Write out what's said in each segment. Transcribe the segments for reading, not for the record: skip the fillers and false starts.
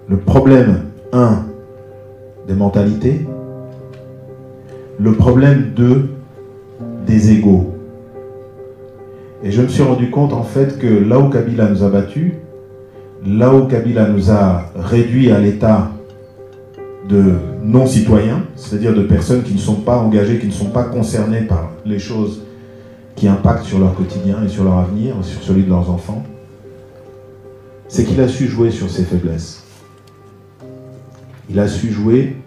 le problème, 1, des mentalités, le problème 2, des égos. Et je me suis rendu compte en fait que là où Kabila nous a battus, là où Kabila nous a réduits à l'état de non-citoyens, c'est-à-dire de personnes qui ne sont pas engagées, qui ne sont pas concernées par les choses qui impactent sur leur quotidien et sur leur avenir, sur celui de leurs enfants, c'est qu'il a su jouer sur ses faiblesses. Il a su jouer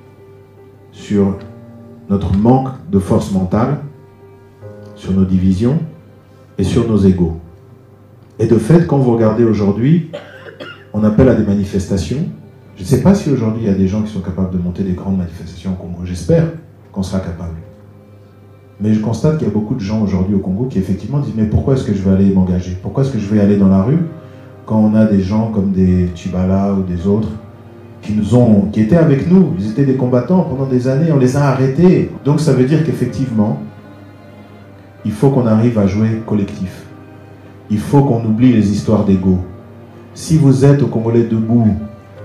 sur notre manque de force mentale, sur nos divisions et sur nos égos. Et de fait, quand vous regardez aujourd'hui, on appelle à des manifestations. Je ne sais pas si aujourd'hui il y a des gens qui sont capables de monter des grandes manifestations au Congo. J'espère qu'on sera capable. Mais je constate qu'il y a beaucoup de gens aujourd'hui au Congo qui effectivement disent « Mais pourquoi est-ce que je vais aller m'engager? Pourquoi est-ce que je vais aller dans la rue quand on a des gens comme des Tchibala ou des autres qui étaient avec nous, ils étaient des combattants pendant des années, on les a arrêtés. » Donc ça veut dire qu'effectivement, il faut qu'on arrive à jouer collectif. Il faut qu'on oublie les histoires d'ego. Si vous êtes au Congolais debout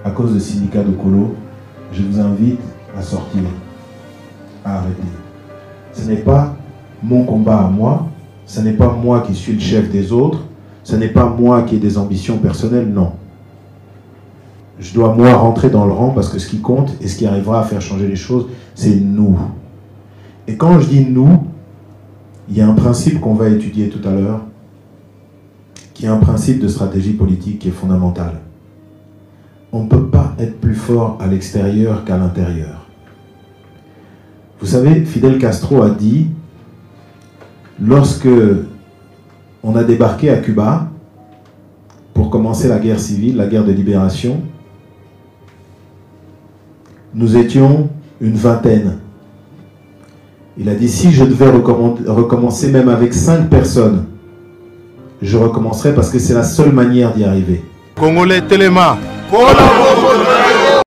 à cause de syndicats de colo, je vous invite à sortir, à arrêter. Ce n'est pas mon combat à moi, ce n'est pas moi qui suis le chef des autres, ce n'est pas moi qui ai des ambitions personnelles, non. Je dois moi rentrer dans le rang parce que ce qui compte et ce qui arrivera à faire changer les choses, c'est nous. Et quand je dis nous, il y a un principe qu'on va étudier tout à l'heure, qui est un principe de stratégie politique qui est fondamental. On ne peut pas être plus fort à l'extérieur qu'à l'intérieur. Vous savez, Fidel Castro a dit, lorsque on a débarqué à Cuba pour commencer la guerre civile, la guerre de libération, nous étions une vingtaine. Il a dit, si je devais recommencer même avec 5 personnes, je recommencerai parce que c'est la seule manière d'y arriver. Congolais Téléma.